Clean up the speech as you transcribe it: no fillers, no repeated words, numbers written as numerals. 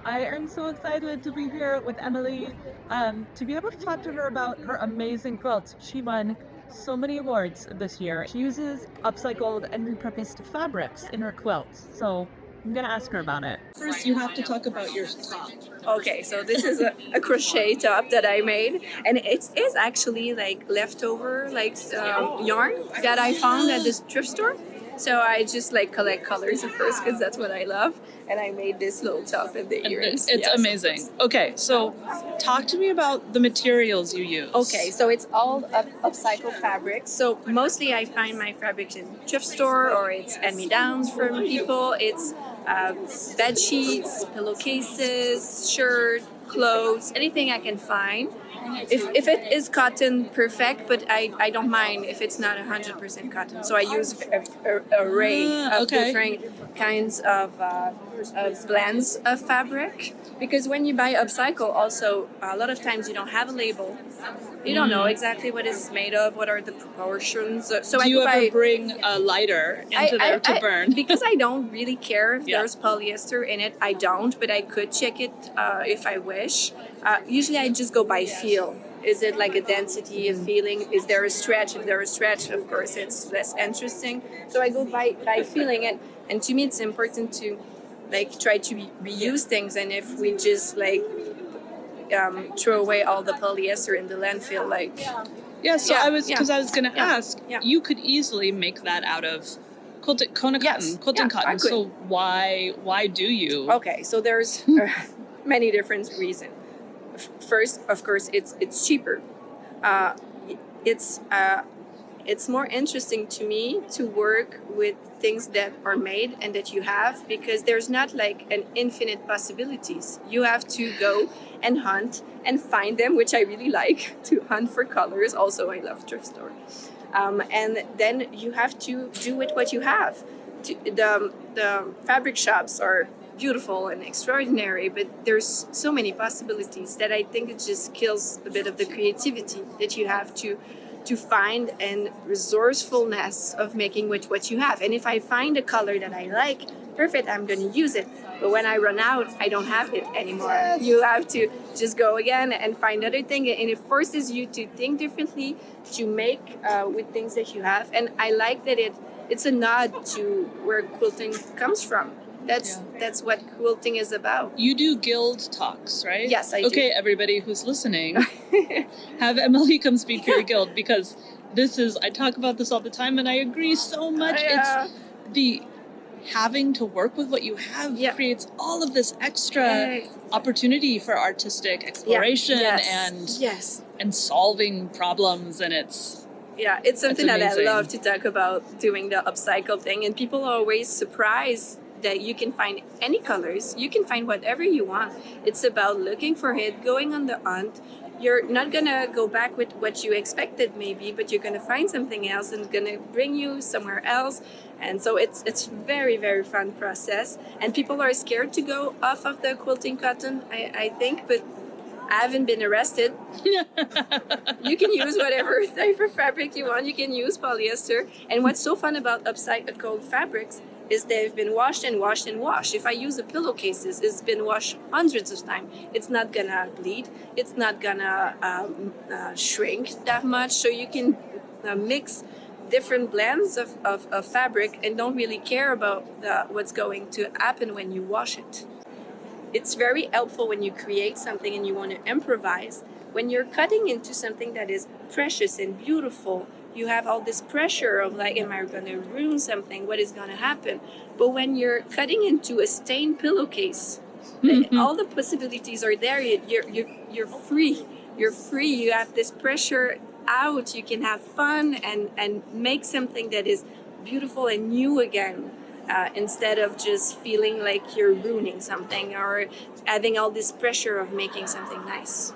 I am so excited to be here with Emily, to be able to talk to her about her amazing quilts. She won so many awards this year. She uses upcycled and repurposed fabrics in her quilts. So I'm gonna ask her about it. First, you have to talk about your top. Okay, so this is a crochet top that I made, and it is actually like leftover yarn that I found at this thrift store. So I just like collect colors, of course, because that's what I love. And I made this little top and the earrings. It's Yes, amazing. Okay, so talk to me about the materials you use. Okay, so it's all upcycled fabric. So mostly I find my fabric in thrift store, or it's hand-me-downs from people. It's bed sheets, pillowcases, shirt, clothes, anything I can find. If it is cotton, perfect, but I don't mind if it's not 100% cotton. So I use a array of different kinds of blends of fabric, because when you buy upcycle, also a lot of times you don't have a label. You don't know exactly what it's made of, what are the proportions. So Do you ever bring a lighter into there to burn? Because I don't really care if there's polyester in it. I don't, but I could check it if I wish. Usually I just go by feel. Is it like a density, a feeling? Is there a stretch? If there's a stretch, of course, it's less interesting. So I go by feeling it. And to me, it's important to like try to reuse things. And if we just like throw away all the polyester in the landfill, like I was going to ask. You could easily make that out of quilting cotton. So why do you? Okay, so there's many different reasons. First, of course, it's cheaper. It's more interesting to me to work with things that are made and that you have, because there's not like an infinite possibilities. You have to go and hunt and find them, which I really like to hunt for colors. Also, I love thrift store. And then you have to do with what you have. The fabric shops are beautiful and extraordinary, but there's so many possibilities that I think it just kills a bit of the creativity that you have to find, and resourcefulness of making with what you have. And if I find a color that I like, perfect, I'm going to use it. But when I run out, I don't have it anymore. Yes. You have to just go again and find other thing, and it forces you to think differently, to make with things that you have. And I like that it's a nod to where quilting comes from. That's what quilting is about. You do guild talks, right? Yes, I do. Okay, everybody who's listening, have Emily come speak for your guild, because I talk about this all the time, and I agree so much. Yeah. It's the having to work with what you have creates all of this extra opportunity for artistic exploration and solving problems, and it's something that I love to talk about, doing the upcycle thing, and people are always surprised that you can find any colors, you can find whatever you want. It's about looking for it, going on the hunt. You're not gonna go back with what you expected maybe, but you're gonna find something else and gonna bring you somewhere else. And so it's very, very fun process. And people are scared to go off of the quilting cotton, I think, but I haven't been arrested. You can use whatever type of fabric you want. You can use polyester. And what's so fun about upcycled fabrics is they've been washed and washed and washed. If I use the pillowcases, it's been washed hundreds of times. It's not gonna bleed. It's not gonna shrink that much. So you can mix different blends of fabric and don't really care about what's going to happen when you wash it. It's very helpful when you create something and you want to improvise. When you're cutting into something that is precious and beautiful, you have all this pressure of like, am I going to ruin something? What is going to happen? But when you're cutting into a stained pillowcase, all the possibilities are there. You're free. You're free. You have this pressure out. You can have fun and make something that is beautiful and new again. Instead of just feeling like you're ruining something or having all this pressure of making something nice.